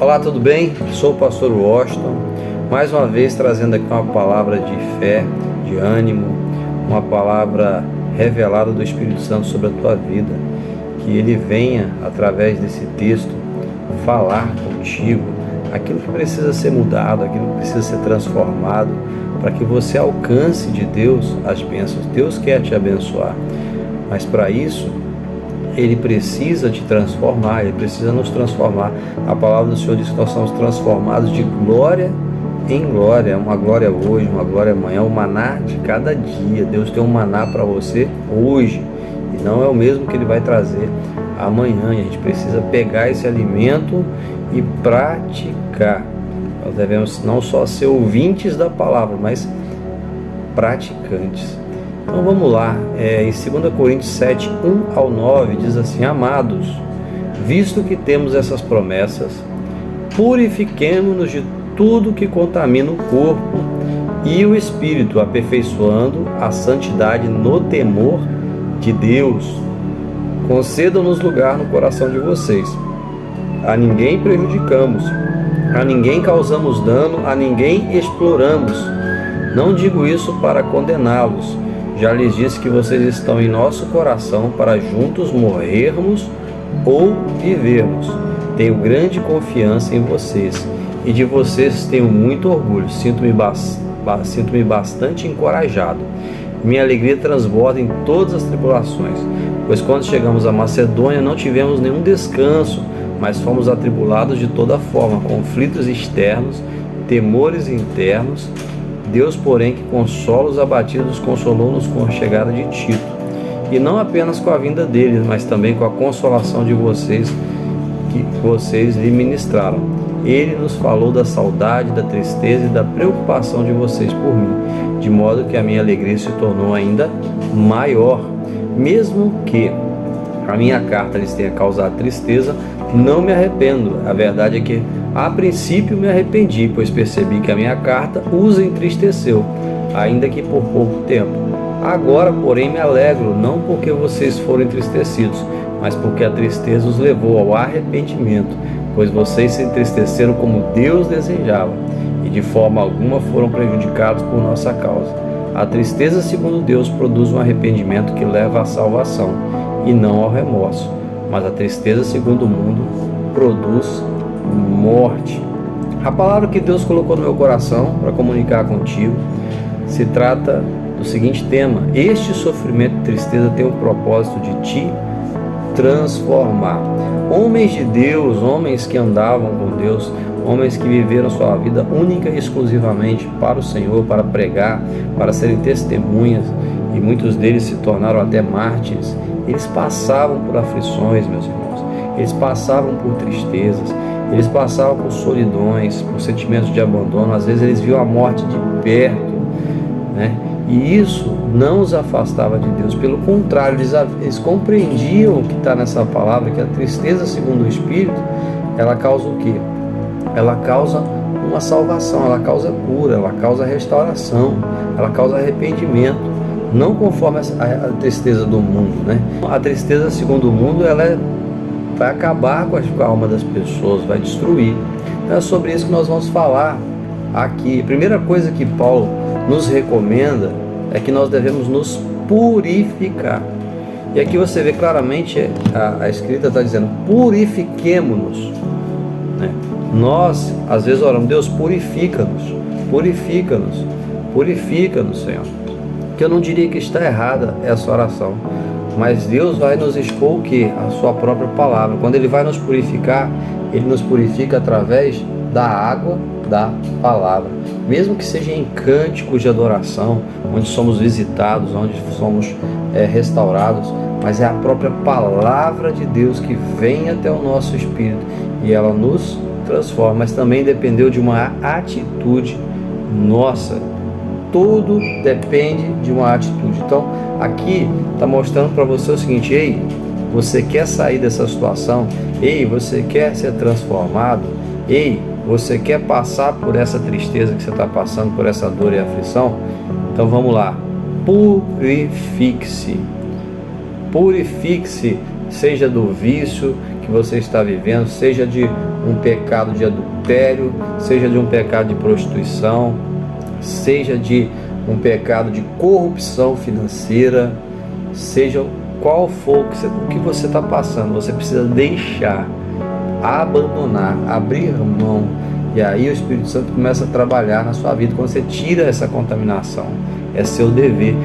Olá, tudo bem? Sou o pastor Washington, mais uma vez trazendo aqui uma palavra de fé, de ânimo, uma palavra revelada do Espírito Santo sobre a tua vida, que ele venha, através desse texto, falar contigo aquilo que precisa ser mudado, aquilo que precisa ser transformado, para que você alcance de Deus as bênçãos. Deus quer te abençoar, mas para isso Ele precisa te transformar, Ele precisa nos transformar. A palavra do Senhor diz que nós somos transformados de glória em glória, uma glória hoje, uma glória amanhã, um maná de cada dia. Deus tem um maná para você hoje, e não é o mesmo que Ele vai trazer amanhã. E a gente precisa pegar esse alimento e praticar. Nós devemos não só ser ouvintes da palavra, mas praticantes. Então vamos lá, em 2 Coríntios 7, 1 ao 9, diz assim: Amados, visto que temos essas promessas, purifiquemo-nos de tudo que contamina o corpo e o espírito, aperfeiçoando a santidade no temor de Deus. Concedam-nos lugar no coração de vocês. A ninguém prejudicamos, a ninguém causamos dano, a ninguém exploramos. Não digo isso para condená-los. Já lhes disse que vocês estão em nosso coração para juntos morrermos ou vivermos. Tenho grande confiança em vocês e de vocês tenho muito orgulho. Sinto-me bastante encorajado. Minha alegria transborda em todas as tribulações, pois quando chegamos à Macedônia não tivemos nenhum descanso, mas fomos atribulados de toda forma, conflitos externos, temores internos. Deus, porém, que consola os abatidos, consolou-nos com a chegada de Tito, e não apenas com a vinda deles, mas também com a consolação de vocês, que vocês lhe ministraram. Ele nos falou da saudade, da tristeza e da preocupação de vocês por mim, de modo que a minha alegria se tornou ainda maior. Mesmo que a minha carta lhes tenha causado tristeza, não me arrependo. A verdade é que a princípio me arrependi, pois percebi que a minha carta os entristeceu, ainda que por pouco tempo. Agora, porém, me alegro, não porque vocês foram entristecidos, mas porque a tristeza os levou ao arrependimento, pois vocês se entristeceram como Deus desejava, e de forma alguma foram prejudicados por nossa causa. A tristeza, segundo Deus, produz um arrependimento que leva à salvação, e não ao remorso, mas a tristeza, segundo o mundo, produz morte. A palavra que Deus colocou no meu coração para comunicar contigo se trata do seguinte tema: este sofrimento e tristeza tem o propósito de te transformar. Homens de Deus, homens que andavam com Deus, homens que viveram sua vida única e exclusivamente para o Senhor, para pregar, para serem testemunhas, e muitos deles se tornaram até mártires. Eles passavam por aflições, meus irmãos, eles passavam por tristezas, eles passavam por solidões, por sentimentos de abandono. Às vezes eles viam a morte de perto, né? E isso não os afastava de Deus, pelo contrário, eles compreendiam o que está nessa palavra, que a tristeza, segundo o Espírito, ela causa o quê? Ela causa uma salvação, ela causa cura, ela causa restauração, ela causa arrependimento, não conforme a tristeza do mundo, né? A tristeza, segundo o mundo, ela vai acabar com a alma das pessoas, vai destruir. Então é sobre isso que nós vamos falar aqui. A primeira coisa que Paulo nos recomenda é que nós devemos nos purificar. E aqui você vê claramente, a escrita está dizendo: purifiquemo-nos, né? Nós, às vezes, oramos: Deus, purifica-nos, purifica-nos, purifica-nos, Senhor. Que eu não diria que está errada essa oração, mas Deus vai nos expor o que? A sua própria palavra. Quando Ele vai nos purificar, Ele nos purifica através da água da palavra, mesmo que seja em cânticos de adoração, onde somos visitados, onde somos restaurados, mas é a própria palavra de Deus que vem até o nosso espírito e ela nos transforma. Mas também dependeu de uma atitude nossa. Tudo depende de uma atitude. Então aqui está mostrando para você o seguinte: ei, você quer sair dessa situação? Ei, você quer ser transformado? Ei, você quer passar por essa tristeza que você está passando, por essa dor e aflição? Então vamos lá, purifique-se, seja do vício que você está vivendo, seja de um pecado de adultério, seja de um pecado de prostituição, seja de um pecado de corrupção financeira, seja qual for o que você está passando, você precisa deixar, abandonar, abrir mão, e aí o Espírito Santo começa a trabalhar na sua vida. Quando você tira essa contaminação, é seu dever.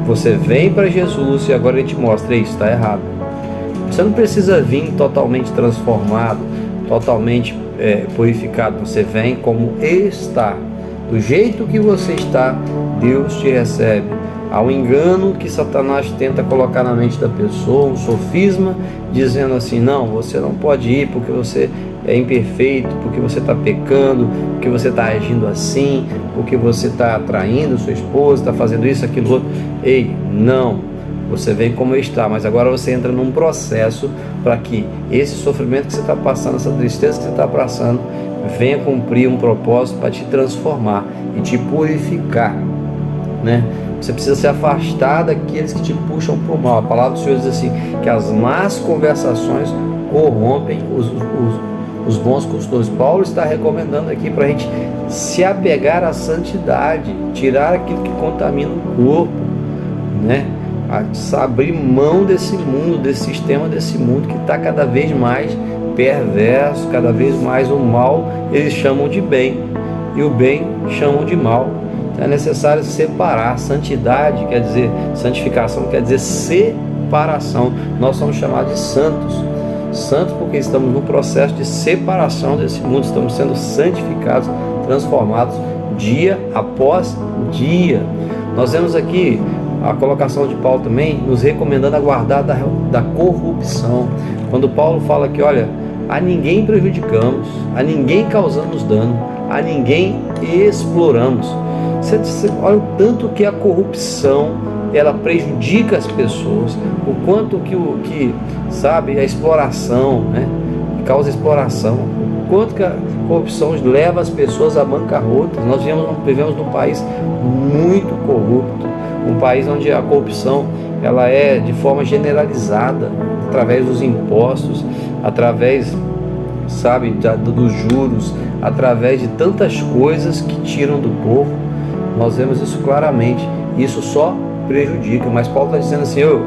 Você vem para Jesus e agora Ele te mostra: isso está errado. Você não precisa vir totalmente transformado, totalmente purificado. Você vem como está, do jeito que você está. Deus te recebe. Há um engano que Satanás tenta colocar na mente da pessoa, um sofisma, dizendo assim: não, você não pode ir porque você é imperfeito, porque você está pecando, porque você está agindo assim, porque você está traindo sua esposa, está fazendo isso, aquilo, outro. Ei, não, você vem como está, mas agora você entra num processo para que esse sofrimento que você está passando, essa tristeza que você está passando, venha cumprir um propósito para te transformar e te purificar, né? Você precisa se afastar daqueles que te puxam para o mal. A palavra do Senhor diz assim, que as más conversações corrompem os bons costumes. Paulo está recomendando aqui para a gente se apegar à santidade, tirar aquilo que contamina o corpo, né? Abrir mão desse mundo, desse sistema desse mundo que está cada vez mais perverso, cada vez mais o mal eles chamam de bem e o bem chamam de mal. É necessário separar. Santidade quer dizer, santificação quer dizer separação. Nós somos chamados de santos. Santos porque estamos no processo de separação desse mundo, estamos sendo santificados, transformados dia após dia. Nós vemos aqui a colocação de Paulo também nos recomendando a guardar da corrupção. Quando Paulo fala que, olha, a ninguém prejudicamos, a ninguém causamos dano, a ninguém exploramos. Você olha o tanto que a corrupção ela prejudica as pessoas, o quanto que sabe, a exploração, né, causa exploração, o quanto que a corrupção leva as pessoas à bancarrota. Nós vivemos num país muito corrupto, um país onde a corrupção ela é de forma generalizada, através dos impostos, através, sabe, dos juros, através de tantas coisas que tiram do povo. Nós vemos isso claramente. Isso só prejudica. Mas Paulo está dizendo assim: eu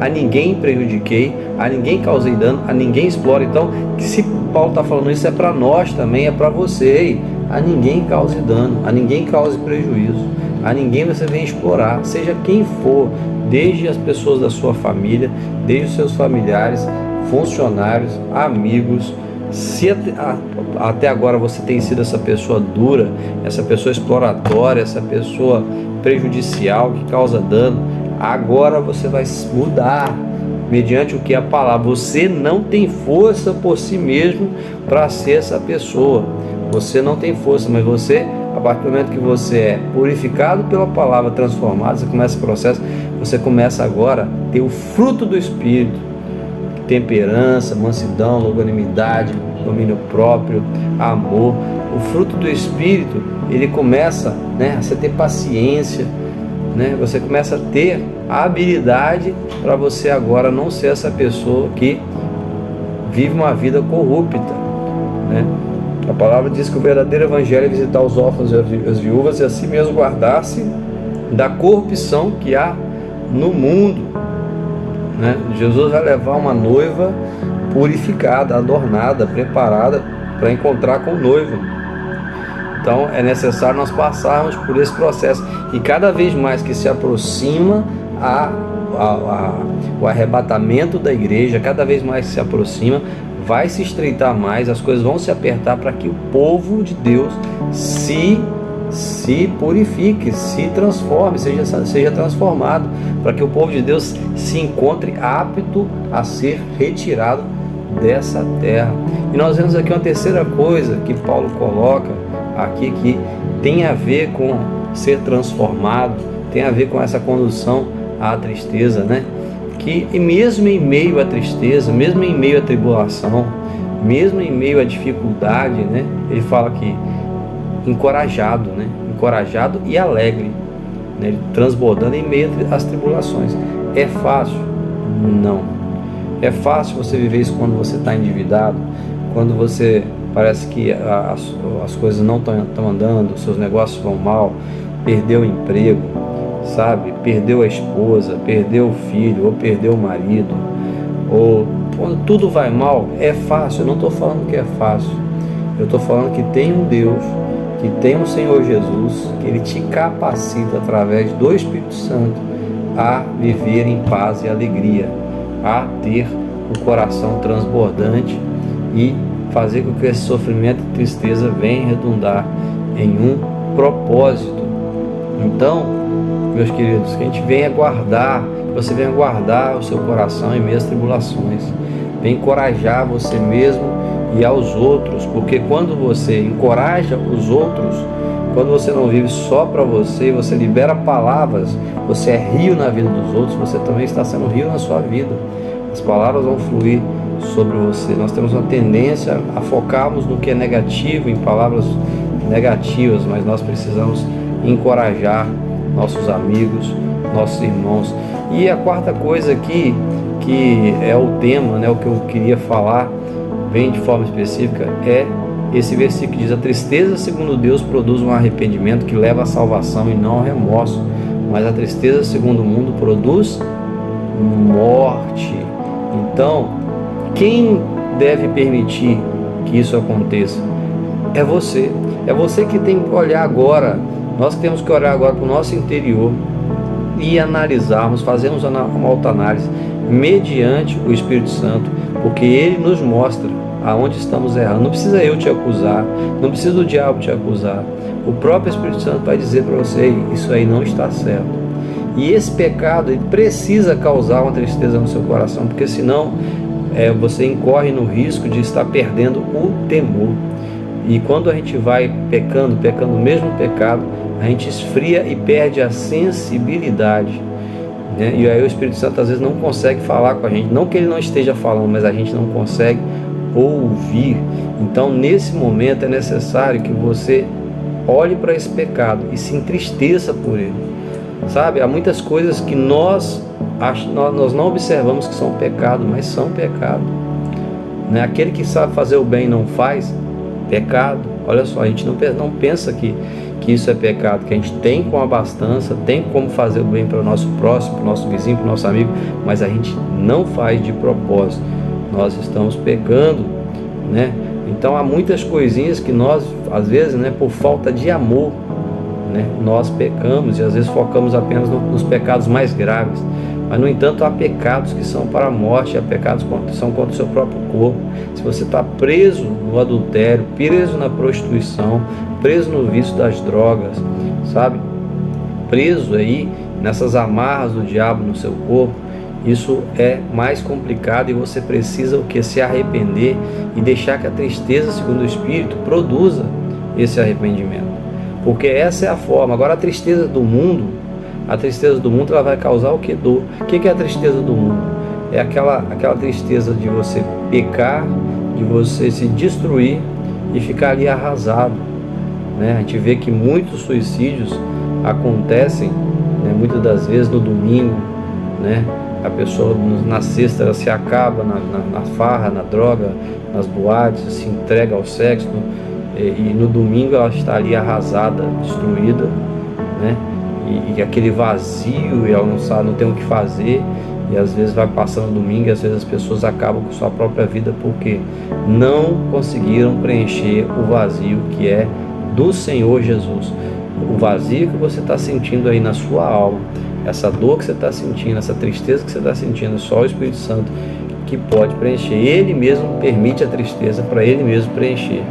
a ninguém prejudiquei, a ninguém causei dano, a ninguém explora. Então, que se Paulo está falando isso, é para nós também, é para você. Ei, a ninguém cause dano, a ninguém cause prejuízo, a ninguém você vem explorar, seja quem for, desde as pessoas da sua família, desde os seus familiares, funcionários, amigos. Se até agora você tem sido essa pessoa dura, essa pessoa exploratória, essa pessoa prejudicial que causa dano, agora você vai mudar mediante o que? A palavra. Você não tem força por si mesmo para ser essa pessoa. Você não tem força, mas você, a partir do momento que você é purificado pela palavra, transformado, você começa esse processo, você começa agora a ter o fruto do Espírito: temperança, mansidão, longanimidade, domínio próprio, amor. O fruto do Espírito, ele começa, né, a você ter paciência, né? Você começa a ter a habilidade para você agora não ser essa pessoa que vive uma vida corrupta, né? A palavra diz que o verdadeiro evangelho é visitar os órfãos e as viúvas e assim mesmo guardar-se da corrupção que há no mundo, né? Jesus vai levar uma noiva purificada, adornada, preparada para encontrar com o noivo. Então é necessário nós passarmos por esse processo, e cada vez mais que se aproxima o arrebatamento da igreja, cada vez mais que se aproxima, vai se estreitar mais, as coisas vão se apertar para que o povo de Deus se purifique, se transforme, seja transformado, para que o povo de Deus se encontre apto a ser retirado dessa terra. E nós vemos aqui uma terceira coisa que Paulo coloca aqui, que tem a ver com ser transformado, tem a ver com essa condução à tristeza, né? Que mesmo em meio à tristeza, mesmo em meio à tribulação, mesmo em meio à dificuldade, né? Ele fala que encorajado, né? Encorajado e alegre, né? Transbordando em meio às tribulações. É fácil? Não. É fácil você viver isso quando você está endividado, quando você parece que as coisas não estão andando, seus negócios vão mal, perdeu o emprego, sabe? Perdeu a esposa, perdeu o filho, ou perdeu o marido, ou quando tudo vai mal. É fácil. Eu não estou falando que é fácil, eu estou falando que tem um Deus, que tem um Senhor Jesus, que Ele te capacita através do Espírito Santo a viver em paz e alegria, a ter um coração transbordante e fazer com que esse sofrimento e tristeza venha redundar em um propósito. Então, meus queridos, que a gente venha guardar, que você venha guardar o seu coração em meio às tribulações, venha encorajar você mesmo e aos outros, porque quando você encoraja os outros, quando você não vive só para você, você libera palavras, você é rio na vida dos outros, você também está sendo rio na sua vida. As palavras vão fluir sobre você. Nós temos uma tendência a focarmos no que é negativo, em palavras negativas, mas nós precisamos encorajar nossos amigos, nossos irmãos. E a quarta coisa aqui, que é o tema, né, o que eu queria falar bem de forma específica, é esse versículo que diz: a tristeza segundo Deus produz um arrependimento que leva à salvação e não ao remorso, mas a tristeza segundo o mundo produz morte. Então, quem deve permitir que isso aconteça? É você. É você que tem que olhar agora. Nós temos que olhar agora para o nosso interior e analisarmos, fazermos uma autoanálise mediante o Espírito Santo, porque Ele nos mostra aonde estamos errando. Não precisa eu te acusar, não precisa o diabo te acusar. O próprio Espírito Santo vai dizer para você: isso aí não está certo. E esse pecado, ele precisa causar uma tristeza no seu coração, porque senão você incorre no risco de estar perdendo o temor. E quando a gente vai pecando o mesmo pecado, a gente esfria e perde a sensibilidade, né? E aí o Espírito Santo às vezes não consegue falar com a gente, não que ele não esteja falando, mas a gente não consegue ouvir. Então nesse momento é necessário que você olhe para esse pecado e se entristeça por ele, sabe? Há muitas coisas que nós não observamos que são pecado, mas são pecado, né? Aquele que sabe fazer o bem e não faz, pecado. Olha só, a gente não pensa que isso é pecado, que a gente tem com abastança, tem como fazer o bem para o nosso próximo, para o nosso vizinho, para o nosso amigo, mas a gente não faz de propósito. Nós estamos pecando, né? Então há muitas coisinhas que nós, às vezes, né, por falta de amor, né, nós pecamos e às vezes focamos apenas nos pecados mais graves. Mas, no entanto, há pecados que são para a morte, há pecados que são contra o seu próprio corpo. Se você está preso no adultério, preso na prostituição, preso no vício das drogas, sabe? Preso aí nessas amarras do diabo no seu corpo, isso é mais complicado e você precisa o que? Se arrepender e deixar que a tristeza, segundo o Espírito, produza esse arrependimento. Porque essa é a forma. Agora, a tristeza do mundo, ela vai causar o que? Dor. O que é a tristeza do mundo? É aquela tristeza de você pecar, de você se destruir e ficar ali arrasado, né? A gente vê que muitos suicídios acontecem, né, muitas das vezes no domingo, né? A pessoa na sexta ela se acaba na farra, na droga, nas boates, se entrega ao sexo, e no domingo ela está ali arrasada, destruída, né? E aquele vazio, e ela não tem o que fazer, e às vezes vai passando o domingo, e às vezes as pessoas acabam com sua própria vida porque não conseguiram preencher o vazio que é do Senhor Jesus. O vazio que você está sentindo aí na sua alma, essa dor que você está sentindo, essa tristeza que você está sentindo, só o Espírito Santo que pode preencher. Ele mesmo permite a tristeza para ele mesmo preencher.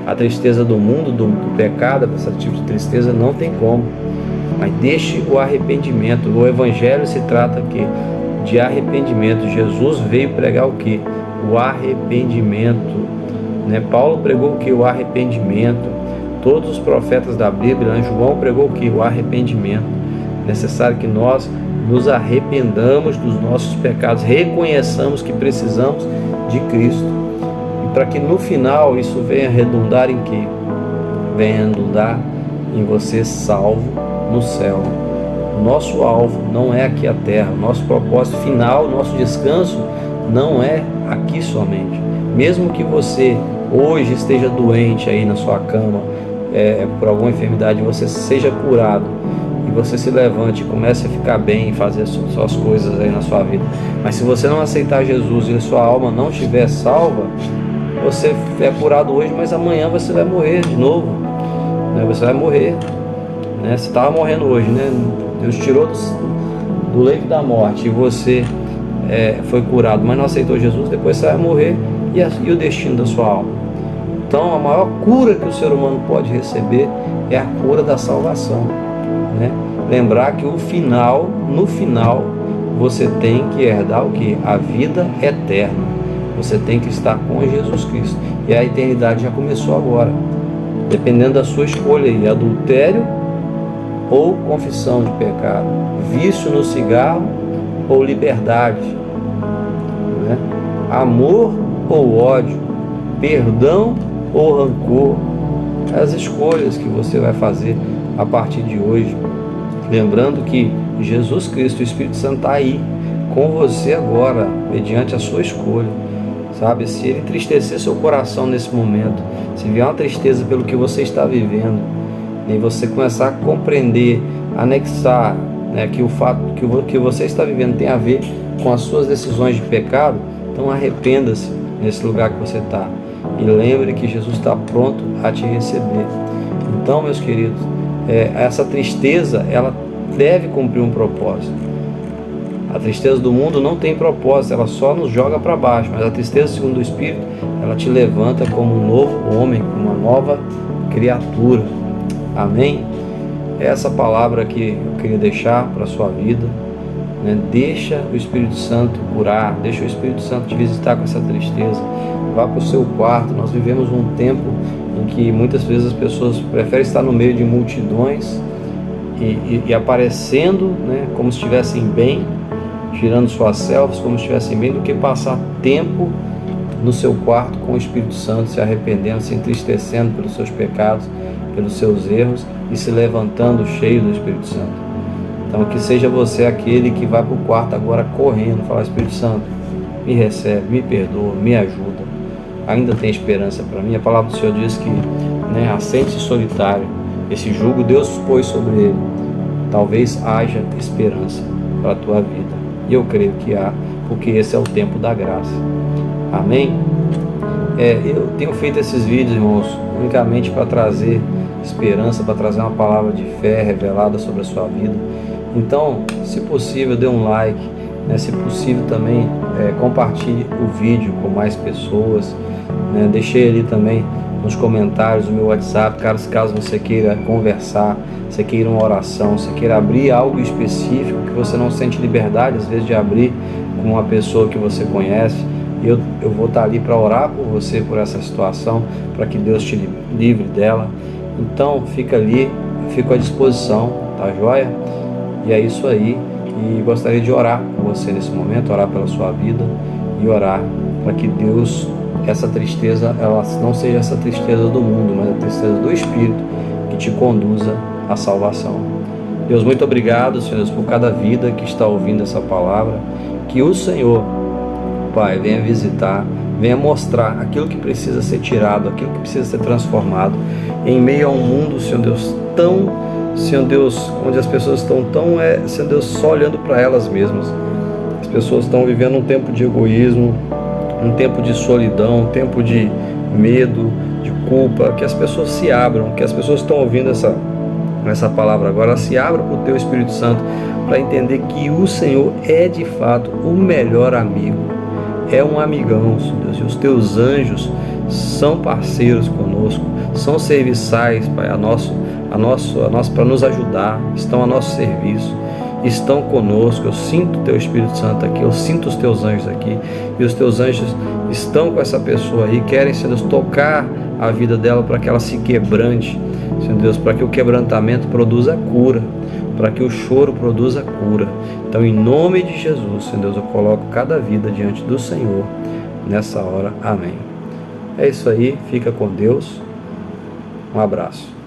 A tristeza do mundo, do pecado, esse tipo de tristeza não tem como. Mas deixe o arrependimento. O Evangelho se trata aqui de arrependimento. Jesus veio pregar o que? O arrependimento, né? Paulo pregou o que? O arrependimento. Todos os profetas da Bíblia, né? João pregou o que? O arrependimento. É necessário que nós nos arrependamos dos nossos pecados, reconheçamos que precisamos de Cristo. E para que no final isso venha redundar em quê? Venha redundar em você salvo no céu. O nosso alvo não é aqui a terra. O nosso propósito final, o nosso descanso não é aqui somente. Mesmo que você hoje esteja doente aí na sua cama, por alguma enfermidade, você seja curado, e você se levante e comece a ficar bem e fazer suas coisas aí na sua vida. Mas se você não aceitar Jesus e a sua alma não estiver salva, você é curado hoje, mas amanhã você vai morrer de novo, né? Você vai morrer, né? Você estava morrendo hoje, né? Deus tirou do leito da morte e você foi curado, mas não aceitou Jesus, depois você vai morrer, e o destino da sua alma. Então a maior cura que o ser humano pode receber é a cura da salvação, né? Lembrar que no final você tem que herdar o que? A vida eterna. Você tem que estar com Jesus Cristo, e a eternidade já começou agora, dependendo da sua escolha aí: adultério ou confissão de pecado, vício no cigarro ou liberdade, né? Amor ou ódio, perdão ou rancor. As escolhas que você vai fazer a partir de hoje, lembrando que Jesus Cristo, o Espírito Santo, está aí com você agora, mediante a sua escolha, sabe? Se ele entristecer seu coração nesse momento, se vier uma tristeza pelo que você está vivendo, e você começar a compreender, anexar, né, que o fato que você está vivendo tem a ver com as suas decisões de pecado, então arrependa-se nesse lugar que você está, e lembre que Jesus está pronto a te receber. Então, meus queridos, essa tristeza, ela deve cumprir um propósito. A tristeza do mundo não tem propósito, ela só nos joga para baixo, mas a tristeza segundo o Espírito, ela te levanta como um novo homem, como uma nova criatura. Amém? É essa palavra que eu queria deixar para a sua vida, né? Deixa o Espírito Santo curar, deixa o Espírito Santo te visitar com essa tristeza. Vá para o seu quarto. Nós vivemos um tempo em que muitas vezes as pessoas preferem estar no meio de multidões e aparecendo, né, como se estivessem bem, tirando suas selfies como se estivessem bem, do que passar tempo no seu quarto com o Espírito Santo, se arrependendo, se entristecendo pelos seus pecados, pelos seus erros, e se levantando cheio do Espírito Santo. Então que seja você aquele que vai para o quarto agora correndo, falar: Espírito Santo, me recebe, me perdoa, me ajuda, ainda tem esperança para mim. A palavra do Senhor diz que, né, assente solitário, esse jugo Deus pôs sobre ele, talvez haja esperança para a tua vida, e eu creio que há, porque esse é o tempo da graça. Amém? Eu tenho feito esses vídeos, irmãos, unicamente para trazer esperança, para trazer uma palavra de fé revelada sobre a sua vida. Então, se possível, dê um like, né? Se possível também, compartilhe o vídeo com mais pessoas, né? Deixei ali também nos comentários o meu WhatsApp, caso você queira conversar, você queira uma oração, você queira abrir algo específico que você não sente liberdade às vezes de abrir com uma pessoa que você conhece, e eu vou estar ali para orar por você, por essa situação, para que Deus te livre dela. Então fica ali, fico à disposição, tá joia? E é isso aí, e gostaria de orar com você nesse momento, orar pela sua vida e orar para que Deus, essa tristeza, ela não seja essa tristeza do mundo, mas a tristeza do Espírito que te conduza à salvação. Deus, muito obrigado, Senhor Deus, por cada vida que está ouvindo essa palavra. Que o Senhor, Pai, venha visitar, venha mostrar aquilo que precisa ser tirado, aquilo que precisa ser transformado, em meio a um mundo, Senhor Deus, Senhor Deus, onde as pessoas estão Senhor Deus, só olhando para elas mesmas. As pessoas estão vivendo um tempo de egoísmo, um tempo de solidão, um tempo de medo, de culpa. Que as pessoas se abram, que as pessoas estão ouvindo essa palavra agora, se abram para o Teu Espírito Santo, para entender que o Senhor é de fato o melhor amigo, é um amigão, Senhor Deus, e os Teus anjos são parceiros conosco, são serviçais, Pai, para nos ajudar, estão a nosso serviço, estão conosco. Eu sinto o Teu Espírito Santo aqui, eu sinto os Teus anjos aqui, e os Teus anjos estão com essa pessoa aí, querem, Senhor Deus, tocar a vida dela para que ela se quebrante, Senhor Deus, para que o quebrantamento produza cura, para que o choro produza cura. Então, em nome de Jesus, Senhor Deus, eu coloco cada vida diante do Senhor nessa hora. Amém. É isso aí, fica com Deus. Um abraço.